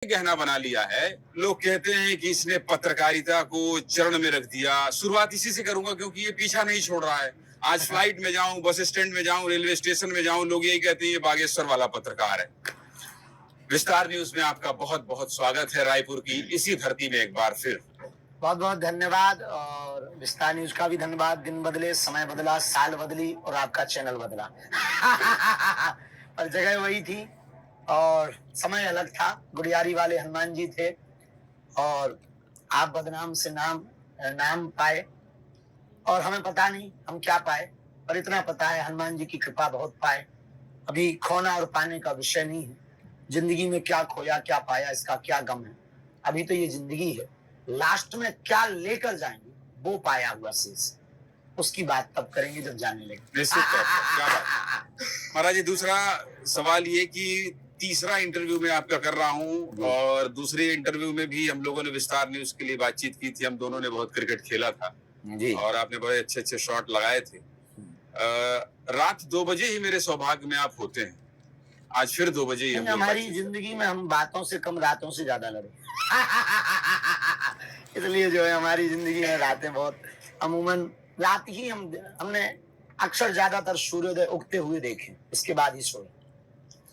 गहना बना लिया है। लोग कहते हैं कि इसने पत्रकारिता को चरण में रख दिया। शुरुआत इसी से करूंगा क्योंकि ये पीछा नहीं छोड़ रहा है। आज फ्लाइट में जाऊं, बस स्टैंड में जाऊं, रेलवे स्टेशन में जाऊं, लोग यही कहते हैं ये बागेश्वर वाला पत्रकार है। विस्तार न्यूज में आपका बहुत बहुत स्वागत है। रायपुर की इसी धरती में एक बार फिर बहुत बहुत धन्यवाद। और विस्तार न्यूज का भी धन्यवाद। दिन बदले, समय बदला, साल बदली और आपका चैनल बदला पर जगह वही थी और समय अलग था। गुड़ियारी वाले हनुमान जी थे और आप बदनाम से नाम पाए और हमें पता नहीं हम क्या पाए, पर इतना पता है हनुमान जी की कृपा बहुत पाए। अभी खोना और पाने का विषय नहीं है। जिंदगी में क्या खोया क्या पाया इसका क्या गम है। अभी तो ये जिंदगी है, लास्ट में क्या लेकर जाएंगे वो पाया हुआ शेष, उसकी बात तब करेंगे जब जाने लगे। निश्चित तौर पर। क्या बात महाराज जी। दूसरा सवाल ये कि तीसरा इंटरव्यू में आपका कर रहा हूं और दूसरे इंटरव्यू में भी हम लोगों ने विस्तार न्यूज के लिए बातचीत की थी। हम दोनों ने बहुत क्रिकेट खेला था जी। और आपने बड़े अच्छे अच्छे शॉट लगाए थे। रात 2 बजे ही मेरे सौभाग्य में आप होते हैं। आज फिर 2 बजे ही हमारी जिंदगी में हम बातों से कम रातों से ज्यादा लड़े इसलिए जो है हमारी जिंदगी में रातें बहुत अमूमन रात ही हमने अक्सर ज्यादातर सूर्योदय उगते हुए देखे, इसके बाद ही सोए।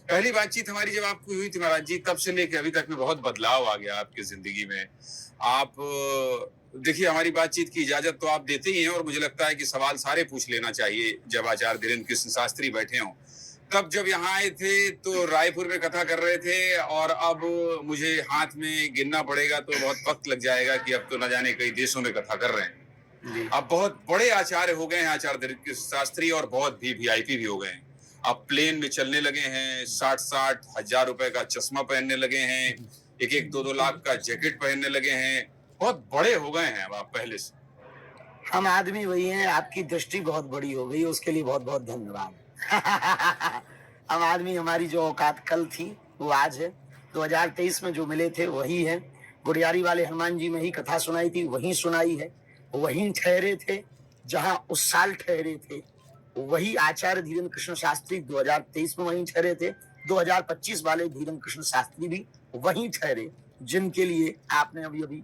पहली बातचीत हमारी जब आपकी हुई थी महाराज जी, तब से लेकर अभी तक में बहुत बदलाव आ गया आपकी जिंदगी में। आप देखिए, हमारी बातचीत की इजाजत तो आप देते ही हैं और मुझे लगता है कि सवाल सारे पूछ लेना चाहिए जब आचार्य धीरेन्द्र कृष्ण शास्त्री बैठे हों। तब जब यहाँ आए थे तो रायपुर में कथा कर रहे थे और अब मुझे हाथ में गिनना पड़ेगा तो बहुत वक्त लग जाएगा कि अब तो न जाने कई देशों में कथा कर रहे हैं। अब बहुत बड़े आचार्य हो गए हैं आचार्य धीरेन्द्र कृष्ण शास्त्री और बहुत भी वीआईपी भी हो गए हैं। अब प्लेन में चलने लगे हैं, 60-60 हजार रुपए का चश्मा पहनने लगे हैं, 1-2 लाख का जैकेट पहनने लगे हैं। बहुत बड़े हो गए हैं अब आप पहले से। हम आदमी वही हैं, आपकी दृष्टि बहुत बड़ी हो गई, उसके लिए बहुत बहुत धन्यवाद हम आदमी, हमारी जो औकात कल थी वो आज है। 2023 में जो मिले थे वही है। गुड़ियारी वाले हनुमान जी में ही कथा सुनाई थी, वही सुनाई है। वहीं ठहरे थे जहां उस साल ठहरे थे। वही आचार्य धीरेन्द्र कृष्ण शास्त्री 2023 में वहीं ठहरे थे। 2025 वाले धीरेन्द्र कृष्ण शास्त्री भी वहीं ठहरे, जिनके लिए आपने अभी अभी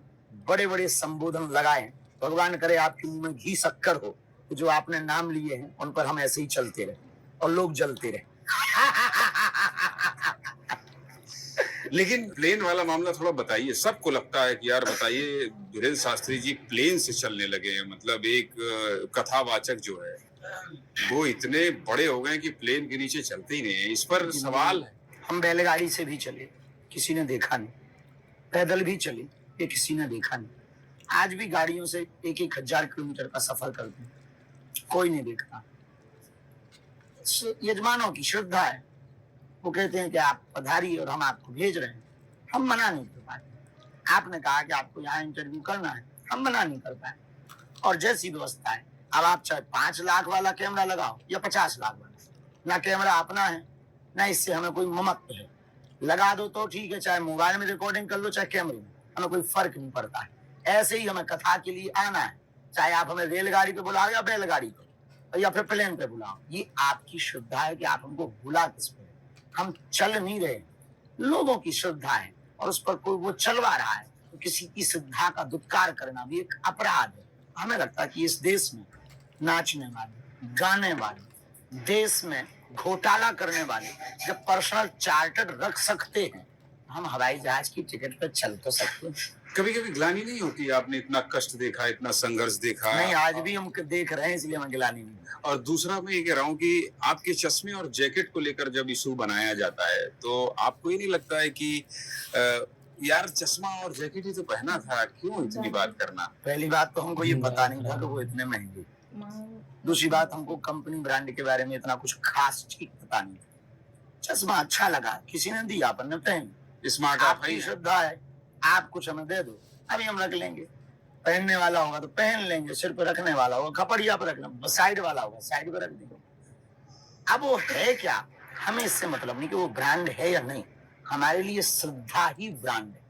बड़े बड़े संबोधन लगाए। भगवान करे आपके मुंह में घी शक्कर हो, तो जो आपने नाम लिए हैं उन पर हम ऐसे ही चलते रहे और लोग जलते रहे लेकिन प्लेन वाला मामला थोड़ा बताइए। सबको लगता है कि यार बताइए, धीरेन्द्र शास्त्री जी प्लेन से चलने लगे हैं। मतलब एक कथावाचक जो है वो इतने बड़े हो गए कि प्लेन के नीचे चलते ही नहीं है। इस पर सवाल है। हम बैलगाड़ी से भी चले, किसी ने देखा नहीं। पैदल भी चले, ये किसी ने देखा नहीं। आज भी गाड़ियों से 1-1 हजार किलोमीटर का सफर करते हैं, कोई नहीं देखता। यजमानों की श्रद्धा है, वो कहते हैं कि आप पधारिए और हम आपको भेज रहे हैं। हम मना नहीं कर पाए। आपने कहा कि आपको यहाँ इंटरव्यू करना है, हम मना नहीं कर पाए। और जैसी व्यवस्था है, अब आप चाहे 5 लाख वाला कैमरा लगाओ या 50 लाख वाला, ना कैमरा अपना है ना इससे हमें कोई ममत्व है। लगा दो तो ठीक है, चाहे मोबाइल में रिकॉर्डिंग कर लो चाहे कैमरे में, हमें कोई फर्क नहीं पड़ता है। ऐसे ही हमें कथा के लिए आना है, चाहे आप हमें रेलगाड़ी पे बुलाओ या बैलगाड़ी पे या फिर प्लेन पे बुलाओ। ये आपकी श्रद्धा है कि आप हमको बुला किस पे। हम चल नहीं रहे, लोगों की श्रद्धा है और उस पर कोई वो चलवा रहा है, तो किसी की श्रद्धा का दुत्कार करना भी एक अपराध है। हमें लगता है कि इस देश में नाचने वाले, गाने वाले, देश में घोटाला करने वाले जब पर्सनल चार्टर रख सकते हैं, हम हवाई जहाज की टिकट पर चल तो सकते हैं। कभी कभी ग्लानि नहीं होती? आपने इतना कष्ट देखा, इतना संघर्ष देखा। नहीं, आज भी हम देख रहे हैं, इसलिए हमें ग्लानि नहीं। और दूसरा मैं ये कह रहा हूँ कि आपके चश्मे और जैकेट को लेकर जब इशू बनाया जाता है तो आपको ये नहीं लगता है कि यार चश्मा और जैकेट ही तो पहना था, क्यों इतनी बात करना? पहली बात तो हमको ये पता नहीं था कि वो इतने महंगे। दूसरी बात, हमको कंपनी ब्रांड के बारे में इतना कुछ खास ठीक पता नहीं था। चश्मा अच्छा लगा, किसी ने दिया, अपन ने पहन। स्मार्ट आपकी श्रद्धा है, आप कुछ हमें दे दो, अभी हम रख लेंगे। पहनने वाला होगा तो पहन लेंगे, सिर पर रखने वाला होगा खपड़िया पर रख लेंगे, साइड वाला होगा साइड पर रख देंगे। अब वो है क्या, हमें इससे मतलब नहीं कि वो ब्रांड है या नहीं। हमारे लिए श्रद्धा ही ब्रांड है।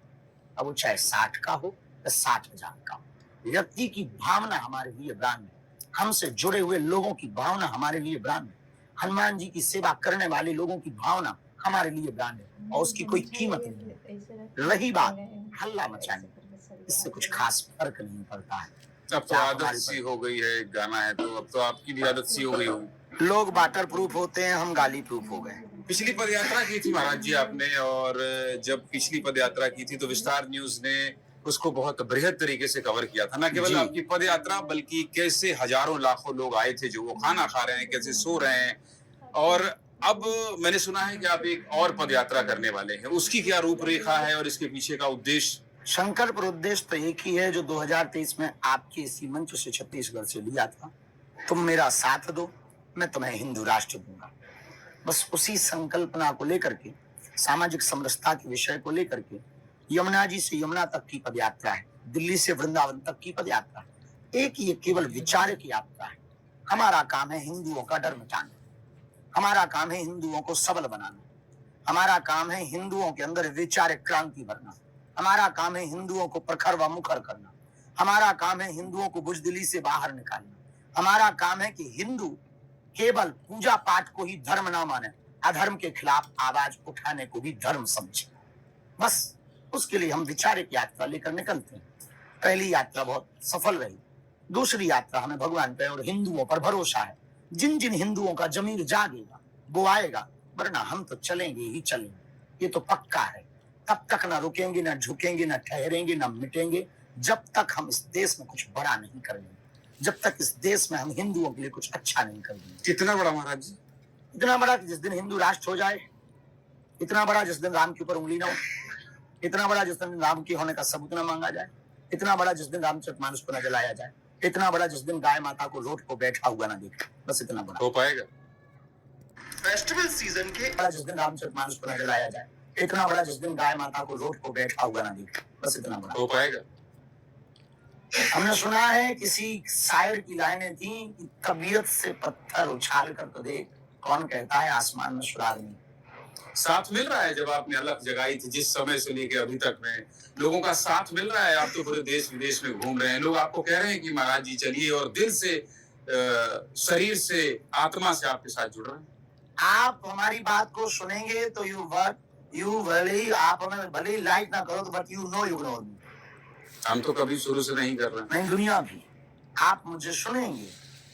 अब वो चाहे 60 का हो या 60,000 का हो, व्यक्ति की भावना हमारे लिए ब्रांड है। हमसे जुड़े हुए लोगों की भावना हमारे लिए ब्रांड है। हनुमान जी की सेवा करने वाले लोगों की भावना हमारे लिए ब्रांड है और उसकी कोई कीमत नहीं है। रही बात हल्ला मचाने की, इससे कुछ खास फर्क नहीं पड़ता है। अब तो आदत सी हो गई है, एक गाना है तो अब तो आपकी भी आदत सी हो गई होगी। लोग वाटर प्रूफ होते हैं, हम गाली प्रूफ हो गए। पिछली पद यात्रा की थी महाराज जी आपने, और जब पिछली पद यात्रा की थी तो विस्तार न्यूज ने उसको बहुत बृहद तरीके से कवर किया था। न केवल जी। आपकी पद यात्रा बल्कि कैसे हजारों लाखों लोग आए थे जो वो खाना खा रहे हैं, कैसे सो रहे हैं। और अब मैंने सुना है कि आप एक और पद यात्रा करने वाले हैं, उसकी क्या रूपरेखा है और इसके पीछे का उद्देश्य? शंकर पर उद्देश्य तो एक ही है जो 2023 में आपके इसी मंच से छत्तीसगढ़ से लिया था। तुम मेरा साथ दो, मैं तुम्हें हिंदू राष्ट्र दूंगा। बस उसी संकल्पना को लेकर के, सामाजिक समरसता के विषय को लेकर के यमुना जी से यमुना तक की पद यात्रा है, दिल्ली से वृंदावन तक की पद यात्रा है। एक ये केवल विचार की यात्रा है। हमारा काम है हिंदुओं का डर मिटाना, हमारा काम है हिंदुओं को सबल बनाना, हमारा काम है हिंदुओं के अंदर विचारिक क्रांति भरना, हमारा काम है हिंदुओं को प्रखर व मुखर करना, हमारा काम है हिंदुओं को बुजदिली से बाहर निकालना, हमारा काम है कि हिंदू केवल पूजा पाठ को ही धर्म ना माने, अधर्म के खिलाफ आवाज उठाने को भी धर्म समझे। बस उसके लिए हम विचारिक यात्रा लेकर निकलते हैं। पहली यात्रा बहुत सफल रही, दूसरी यात्रा हमें भगवान पे और हिंदुओं पर भरोसा है। जिन जिन हिंदुओं का जमीर जागेगा वो आएगा, वरना हम तो चलेंगे ही चलेंगे, ये तो पक्का है। तब तक ना रुकेंगे, ना झुकेंगे, ना ठहरेंगे, ना मिटेंगे, जब तक हम इस देश में कुछ बड़ा नहीं करेंगे, जब तक इस देश में हम हिंदुओं के लिए कुछ अच्छा नहीं करेंगे। कितना बड़ा महाराज जी? इतना बड़ा कि जिस दिन हिंदू राष्ट्र हो जाए, इतना बड़ा जिस दिन राम के ऊपर उंगली ना हो, इतना बड़ा जिस दिन राम के होने का सबूत ना मांगा जाए, इतना बड़ा जिस दिन रामचरितमानस को न जलाया जाए, इतना बड़ा जिस दिन गाय माता को रोड को बैठा हुआ ना देखे, बस इतना बड़ा हो पाएगा। फेस्टिवल सीजन के बड़ा जिस दिन रामचरितमानस को न जलाया जाए, इतना बड़ा जिस दिन गाय माता को रोड को बैठा हुआ ना देखे, बस इतना बड़ा हो पाएगा। हमने सुना है किसी शायर की लाइनें थी कि तबीयत से पत्थर उछाल कर तो देख, कौन कहता है आसमान में सुराग नहीं। साथ मिल रहा है, जब आपने अलग जगाई थी जिस समय से लेके अभी तक में लोगों का साथ मिल रहा है। आप तो पूरे देश विदेश में घूम रहे हैं, लोग आपको कह रहे हैं कि महाराज जी चलिए, और दिल से शरीर से आत्मा से आपके साथ जुड़ रहे हैं। आप हमारी बात को सुनेंगे तो यू भले आप हमें भले ही लाइक ना करो, but you know you know. हम तो कभी शुरू से नहीं कर रहे हैं। नहीं, दुनिया भी आप मुझे सुनेंगे,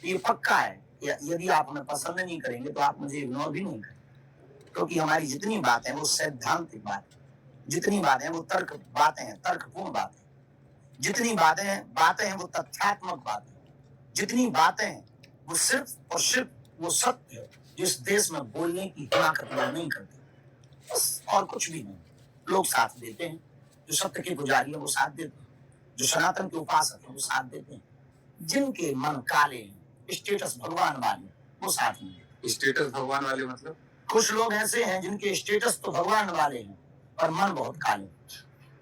ये पक्का है। यदि आप हमें पसंद नहीं करेंगे तो आप मुझे इग्नोर भी नहीं करेंगे, क्योंकि हमारी जितनी बातें हैं वो सैद्धांतिक बात, जितनी बातें हैं वो बातें हैं, तर्कपूर्ण बातें, जितनी बातें हैं वो तथ्यात्मक बातें, जितनी बातें हैं वो सिर्फ और सिर्फ वो सत्य है जिस देश में बोलने की हिमाकत नहीं करते, बस और कुछ भी नहीं। लोग साथ देते हैं, जो सत्य के पुजारी है वो साथ देते हैं, जो सनातन के उपासक है वो साथ देते हैं, जिनके मन काले हैं, स्टेटस भगवान वाले, वो साथ नहीं देते। स्टेटस भगवान वाले मतलब? कुछ लोग ऐसे हैं जिनके स्टेटस तो भगवान वाले हैं पर मन बहुत काले।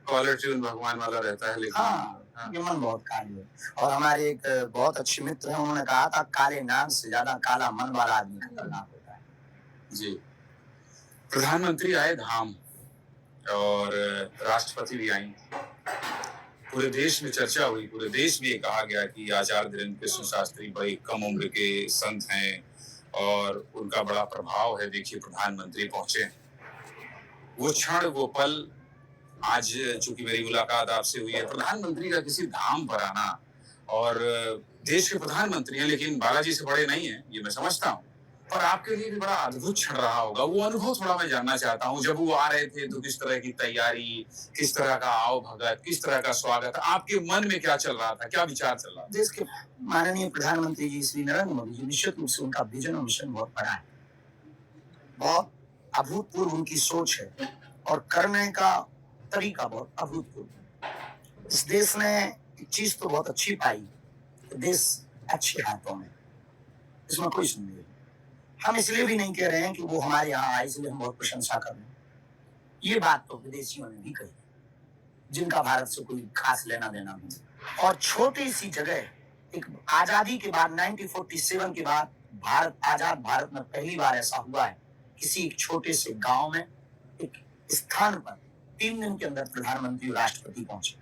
कॉलर ट्यून भगवान वाला रहता है, लेकिन हाँ, ये मन बहुत काले है। और हमारे एक बहुत अच्छे मित्र हैं, उन्होंने कहा था काले नाम से ज्यादा काला मन वाला आदमी खतरनाक होता है। जी। प्रधानमंत्री आए धाम और राष्ट्रपति भी आई, पूरे देश में चर्चा हुई, पूरे देश में ये कहा गया कि आचार्य धीरेन्द्र कृष्ण शास्त्री बड़ी कम उम्र के संत हैं और उनका बड़ा प्रभाव है। देखिए प्रधानमंत्री पहुंचे, वो क्षण वो पल, आज चूंकि मेरी मुलाकात आपसे हुई है, प्रधानमंत्री का किसी धाम पर आना, और देश के प्रधानमंत्री हैं लेकिन बालाजी से बड़े नहीं हैं, ये मैं समझता हूँ, पर आपके लिए भी बड़ा अद्भुत क्षण रहा होगा। वो अनुभव थोड़ा मैं जानना चाहता हूँ, जब वो आ रहे थे तो किस तरह की तैयारी, किस तरह का आओ भगत, किस तरह का स्वागत, आपके मन में क्या चल रहा था, क्या विचार चल रहा था? देश के माननीय प्रधानमंत्री जी श्री नरेंद्र मोदी जी, निश्चित रूप से उनका विजन और मिशन बहुत बड़ा है, बहुत अभूतपूर्व उनकी सोच है और करने का तरीका बहुत अभूतपूर्व। इस देश ने एक चीज तो बहुत अच्छी पाई, देश अच्छे हाथों में, इसमें कोई संदेह नहीं। हम इसलिए भी नहीं कह रहे हैं कि वो हमारे यहाँ आए इसलिए हम बहुत प्रशंसा कर रहे हैं, ये बात तो विदेशियों ने भी कही जिनका भारत से कोई खास लेना देना नहीं। और छोटी सी जगह, एक आजादी के बाद 1947 के बाद भारत आजाद भारत में पहली बार ऐसा हुआ है, किसी एक छोटे से गांव में एक स्थान पर 3 दिन के अंदर प्रधानमंत्री और राष्ट्रपति पहुंचे।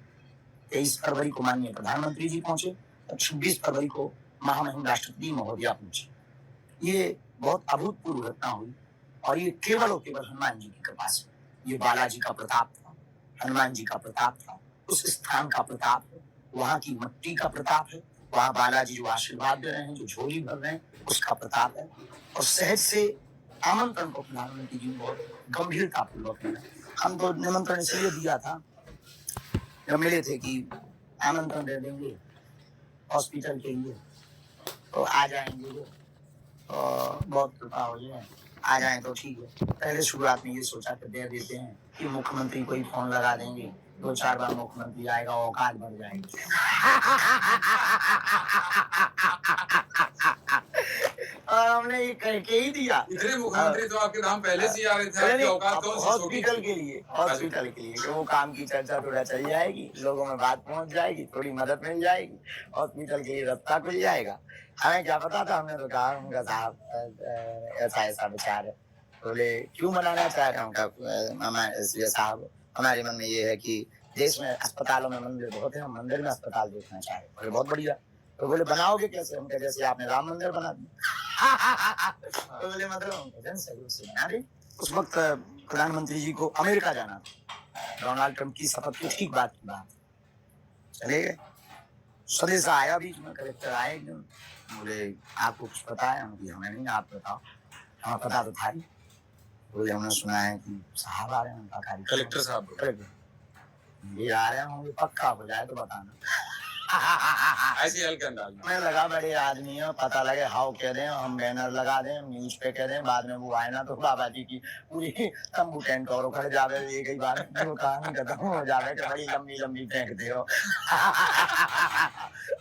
23 फरवरी को माननीय प्रधानमंत्री जी पहुंचे और 26 फरवरी को महामहिम राष्ट्रपति महोदया पहुंचे। ये बहुत अभूतपूर्व घटना हुई और ये केवल और केवल हनुमान जी की कृपा से। ये बालाजी का प्रताप था, हनुमान जी का प्रताप था, उस स्थान का प्रताप है, वहां की मिट्टी का प्रताप है, वहां बालाजी जो आशीर्वाद दे रहे हैं, जो झोली भर रहे हैं, उसका प्रताप है। और सहज से आमंत्रण को प्रधानमंत्री जी ने बहुत गंभीरता पूर्वक लिया। हम तो निमंत्रण इसलिए दिया था, जब मिले थे कि आमंत्रण दे देंगे हॉस्पिटल के लिए तो आ जाएंगे वो, और बहुत कृपा हो जाए, आ जाए तो ठीक है। पहले शुरुआत में ये सोचा कि दे देते हैं कि मुख्यमंत्री को ही फोन लगा देंगे, 2-4 बार मुख्यमंत्री आएगा, औकात बढ़ जाएगी। और हमने ये कह के ही दिया। इतने मुख्यमंत्री तो आपके नाम पहले से ही आ रहे थे, आपकी औकात कौन सी छोटी? हॉस्पिटल के लिए, हॉस्पिटल के लिए कि वो काम की चर्चा थोड़ा चल जाएगी, लोगों में बात पहुंच जाएगी, थोड़ी मदद मिल जाएगी, हॉस्पिटल के लिए रास्ता खुल जाएगा। हमें क्या पता था, हमने तो कहा उनका साहब ऐसा ऐसा विचार है। बोले क्यों मनाना चाह रहे हैं साहब? हमारे मन में ये है कि देश में अस्पतालों में मंदिर बहुत है, हम मंदिर में अस्पताल देखना चाह रहे हैं। बोले बहुत बढ़िया। तो बोले बनाओगे कैसे? हम कहे जैसे आपने राम मंदिर बना दिया। तो बोले मतलब हम कहे सहयोग से बना दें। उस वक्त प्रधानमंत्री जी को अमेरिका जाना था, डोनाल्ड ट्रंप की शपथ की ठीक बात की बात, चले गए। स्वदेश आया बीच में, कलेक्टर आए एकदम, बोले आपको कुछ पता है? हम हमें नहीं, आप बताओ। हमें पता तो था ही। बोले हमने सुना है कि साहब आ रहे हैं, उनका कार्यक्रम। कलेक्टर साहब ये आ रहे होंगे, पक्का हो जाए तो बताना। ऐसे हल्के अंदाज में मैं लगा बड़े आदमी है, पता लगे हाउ कह दें, हम बैनर लगा दें, न्यूज पे कह दें, बाद में वो आए ना तो बाबा जी की पूरी तंबू टेंट और उखड़ जावे, एक ही बार जो कहानी खत्म हो जावे कि बड़ी लंबी लंबी फेंकते हो।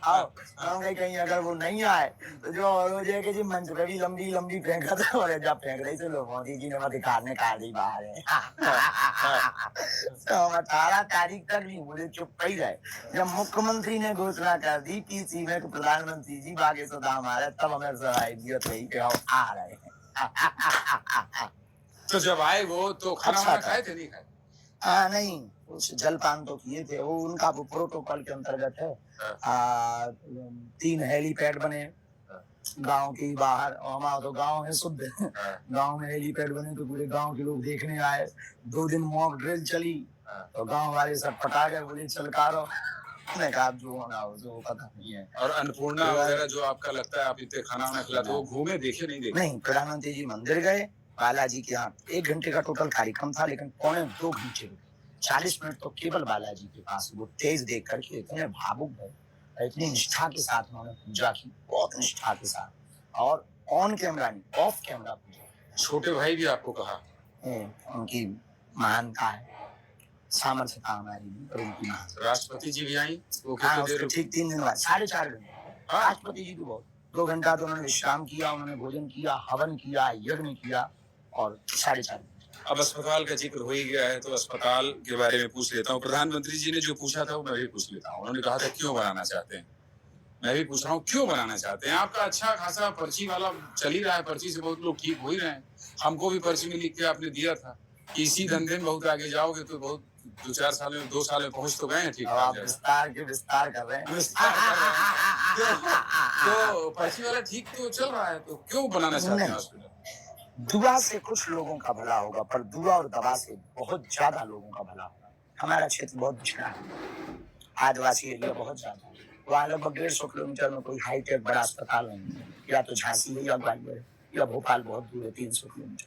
आओ हम कहीं अगर वो नहीं आए तो जो और हो जाए कि जी मंच पे भी लंबी लंबी फेंका था, और जब फेंक रही तो लोग मोदी जी ने अधिकार ने काट दी बाहर है। तो हम 18 तारीख तक नहीं बोले, चुप ही रहे। जब मुख्यमंत्री ने घोषणा कर दी पीसी में कि प्रधानमंत्री जी बागे सुदाम आ रहे, तब हमें इज्जत रही कि हम आ रहे हैं। तो जब आए वो तो खाना अच्छा खाए थे नहीं खाए? हाँ नहीं, कुछ जलपान तो किए थे, वो उनका वो प्रोटोकॉल के अंतर्गत है। 3 हेलीपैड बने गांव के बाहर, और हमारा तो गांव है शुद्ध, गांव में हेलीपैड बने तो पूरे गांव के लोग देखने आए। 2 दिन मॉक ड्रिल चली तो गांव वाले सब पटा गए, बोले चलकारो। मैंने कहा जो होना हो, जो पता नहीं है। और अन्नपूर्णा वगैरह जो आपका लगता है आप इतने खाना वाना खिलाते हो, घूमे देखे नहीं देखे? नहीं, प्रधानमंत्री जी मंदिर गए, बालाजी के यहाँ 1 घंटे का टोटल कार्यक्रम था, लेकिन 2.25 घंटे 40 मिनट तो केवल बालाजी के पास। वो तेज देख करके इतने भावुक भरे, इतनी निष्ठा के साथ उन्होंने पूजा की, बहुत निष्ठा के साथ, और ऑन कैमरा नहीं ऑफ कैमरा पूजा। छोटे भाई भी आपको कहा? उनकी महानता है, सामर्थ्यता हमारी भी, और उनकी महानता। राष्ट्रपति जी भी आई? हाँ, उसके ठीक 3 दिन बाद 4.5 घंटे राष्ट्रपति जी तो बहुत 2 घंटा तो उन्होंने विश्राम किया, उन्होंने भोजन किया, हवन किया, यज्ञ किया, और 4.5 घंटे। अब अस्पताल का जिक्र हो ही गया है तो अस्पताल के बारे में पूछ लेता हूँ। प्रधानमंत्री जी ने जो पूछा था वो मैं भी पूछ लेता हूँ। उन्होंने कहा था क्यों बनाना चाहते हैं, मैं भी पूछ रहा हूँ क्यों बनाना चाहते हैं? आपका अच्छा खासा पर्ची वाला चल ही रहा है, पर्ची से बहुत लोग ठीक हो ही रहे हैं। हमको भी पर्ची में लिख के आपने दिया था कि इसी धंधे में बहुत आगे जाओगे तो बहुत 2-4 साल में 2 साल में पहुंच तो गए हैं ठीक ठाक। विस्तार कर रहे हैं। तो पर्ची वाला ठीक तो चल रहा है, तो क्यों बनाना चाहते हैं हॉस्पिटल? दुआ से कुछ लोगों का भला होगा, पर दुआ और दवा से बहुत ज्यादा लोगों का भला होगा। हमारा क्षेत्र बहुत पिछड़ा है, आदिवासी एरिया बहुत ज्यादा है, वहाँ लगभग 150 किलोमीटर में कोई हाईटेक बड़ा अस्पताल नहीं है, या तो झांसी है, या ग्वालियर, या भोपाल बहुत दूर है 300 किलोमीटर।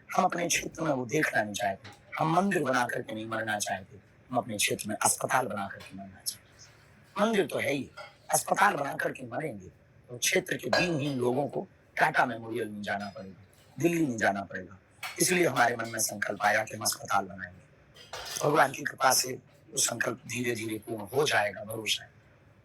हम अपने क्षेत्र में वो देखना नहीं चाहते, हम मंदिर बना करके नहीं मरना चाहते, हम अपने क्षेत्र में अस्पताल बना करके मरना चाहते। मंदिर तो है ही, अस्पताल बना करके मरेंगे तो क्षेत्र के दीनहीन लोगों को टाटा मेमोरियल नहीं जाना पड़ेगा, दिल्ली नहीं जाना पड़ेगा। इसलिए हमारे मन में संकल्प आया कि हम अस्पताल बनाएंगे। भगवान की कृपा से वो संकल्प धीरे धीरे पूर्ण हो जाएगा, भरोसा है।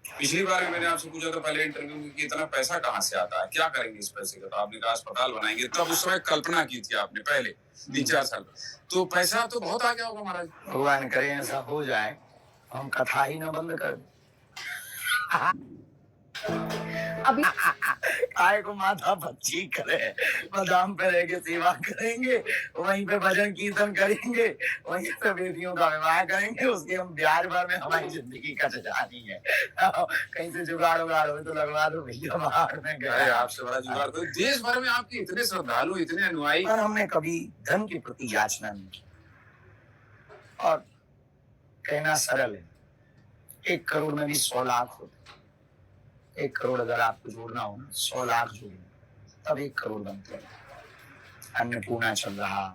पिछली बार मैंने आपसे पूछा था पहले इंटरव्यू में कि इतना पैसा कहाँ से आता है, क्या करेंगे इस पैसे का, तो आपने कहा अस्पताल बनाएंगे। तब उस समय कल्पना की थी आपने पहले 3-4 साल, तो पैसा तो बहुत आ गया होगा महाराज। भगवान करे ऐसा हो जाए, हम कथा ही ना बंद कर। अभी काय को माथा पच्ची करे, बादाम पे रह के सेवा करेंगे, वहीं पे भजन कीर्तन करेंगे, वहीं पे बेटियों का विवाह करेंगे, उसके हम बिहार भर में हमारी जिंदगी कट जानी है। कहीं से जुगाड़ उगाड़ हो तो लगवा दो भैया, बाहर में अरे गए। आपसे बड़ा जुगाड़ तो देश भर में आपके इतने श्रद्धालु, इतने अनुयायी। पर हमने कभी धन के प्रति याचना नहीं की, और कहना सरल है, 1 करोड़ में भी 100 लाख होते। 1 करोड़ अगर आपको जोड़ना हो ना, 100 लाख जोड़ें तब 1 करोड़ बनते हैं। अन्नपूर्णा चल रहा,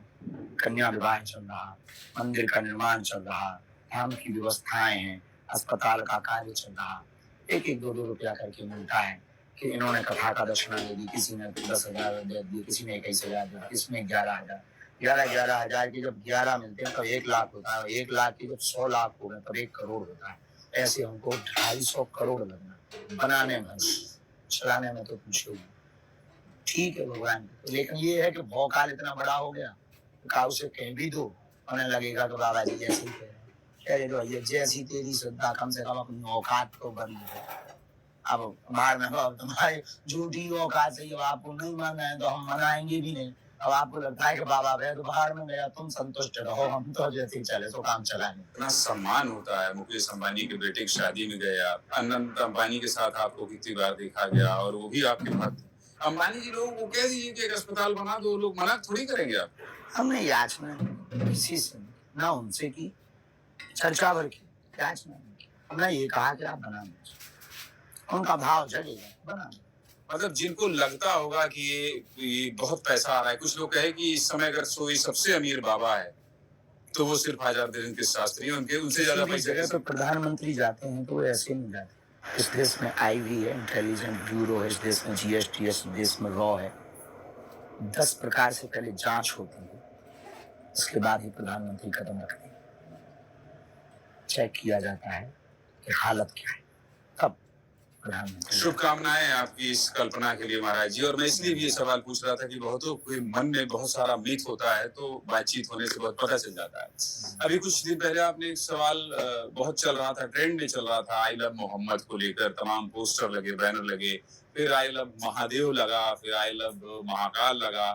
कन्या विवाह चल रहा, मंदिर का निर्माण चल रहा, धाम की व्यवस्थाएं हैं, अस्पताल का कार्य चल रहा, 1-1, 2-2 रुपया करके मिलता है कि इन्होंने कथा का दक्षिणा दे दी, किसी ने 10,000 दे दिए, किसी ने 21,000 दे दिया, किसी ने 11,000। 11,000 के जब 11 मिलते हैं तब 1 लाख होता है, 1 लाख के जब 100 लाख हो गए तब 1 करोड़ होता है। ऐसे हमको 250 करोड़ लगना बनाने में, चलाने में तो पूछो ही। ठीक है भगवान, लेकिन ये है कि भौकाल इतना बड़ा हो गया, काऊ से कह भी दो, उन्हें लगेगा तो बाबा जी जैसे ही कह दो, ये जैसी तेरी श्रद्धा, कम से कम अपनी औकात तो बड़ी है। अब बाहर में अब तुम्हारी झूठी औकात से जब आपको नहीं मानना है तो हम मनाएंगे भी नहीं। अब आपको लगता है कि बाबा भैया तो बाहर में गया, तुम संतुष्ट रहो, हम तो जैसे ही चले तो काम चलाएंगे। इतना सम्मान होता है, मुकेश अंबानी के बेटे की शादी में गए आप, अनंत अंबानी के साथ आपको कितनी बार देखा गया, और वो भी आपके भक्त। अंबानी जी लोगों को कह दीजिए कि एक अस्पताल बना दो, लोग मना थोड़ी करेंगे आप। हमने याचना किसी से ना उनसे की, चर्चा भर की, याचना नहीं की। हमने ये कहा कि आप बना दीजिए, उनका भाव जगेगा, बना दो। मतलब जिनको लगता होगा कि ये बहुत पैसा आ रहा है, कुछ लोग कहे कि इस समय अगर कोई सबसे अमीर बाबा है तो वो सिर्फ आजाद शास्त्री हैं, उनके उनसे ज्यादा किसी भी पैसे जगह पर प्रधानमंत्री जाते हैं तो वो ऐसे नहीं जाते। इस देश में आईवी है, इंटेलिजेंस ब्यूरो है, इस देश में जीएसटी है, इस देश में रॉ है। 10 प्रकार से पहले जांच होती है, उसके बाद ही प्रधानमंत्री कदम रखते हैं। चेक किया जाता है कि हालत क्या है, तब प्रधानमंत्री। शुभकामनाएं आपकी इस कल्पना के लिए महाराज जी। और मैं इसलिए भी ये सवाल पूछ रहा था कि बहुतों के मन में बहुत सारा मीत होता है, तो बातचीत होने से बहुत पता चल जाता है। अभी कुछ दिन पहले आपने एक सवाल बहुत चल रहा था, ट्रेंड में चल रहा था, आई लव मोहम्मद को लेकर तमाम पोस्टर लगे, बैनर लगे, फिर आई लव महादेव लगा, फिर आई लव महाकाल लगा।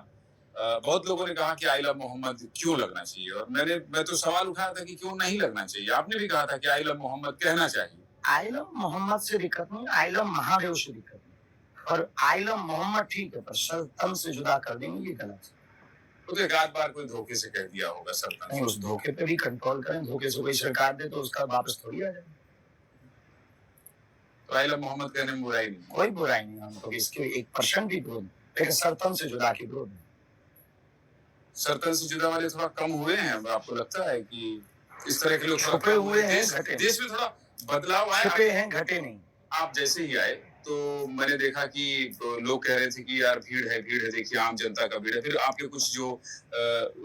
बहुत लोगों ने कहा कि आई लव मोहम्मद क्यों लगना चाहिए, और मैं तो सवाल उठाया था कि क्यों नहीं लगना चाहिए। आपने भी कहा था कि आई लव मोहम्मद कहना चाहिए। आई लव मोहम्मद से दिक्कत नहीं, आई लव महादेव से दिक्कत नहीं। और आई लव मोहम्मद ठीक है, पर सल्तन से जुदा कर देंगे, ये गलत है। तो एक आध बार कोई धोखे से कह दिया होगा सल्तन। नहीं, उस धोखे पे भी कंट्रोल करें। धोखे से कोई सरकार दे तो उसका वापस थोड़ी आ जाए। तो आई लव मोहम्मद कहने में बुराई नहीं, कोई बुराई नहीं, हमको इसके 1% भी विरोध नहीं, लेकिन सल्तन से जुदा के विरोध नहीं। सल्तन से जुदा वाले थोड़ा कम हुए हैं, आपको लगता है कि इस तरह के लोग छुपे हुए हैं, घटे। देश में थोड़ा बदलाव आया। छुपे हैं, घटे नहीं। आप जैसे ही आए तो मैंने देखा कि लोग कह रहे थे कि यार भीड़ है, देखिए आम जनता का भीड़ है। फिर आपके कुछ जो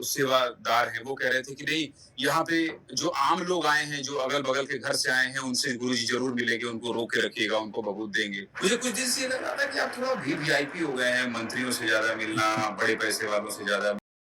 सेवादार हैं वो कह रहे थे कि नहीं, यहाँ पे जो आम लोग आए हैं, जो अगल बगल के घर से आए हैं, उनसे गुरुजी जरूर मिलेंगे, उनको रोक के रखिएगा, उनको बबूत देंगे। मुझे कुछ दिन से लग रहा था कि आप थोड़ा VIP हो गए हैं, मंत्रियों से ज्यादा मिलना, बड़े पैसे वालों से ज्यादा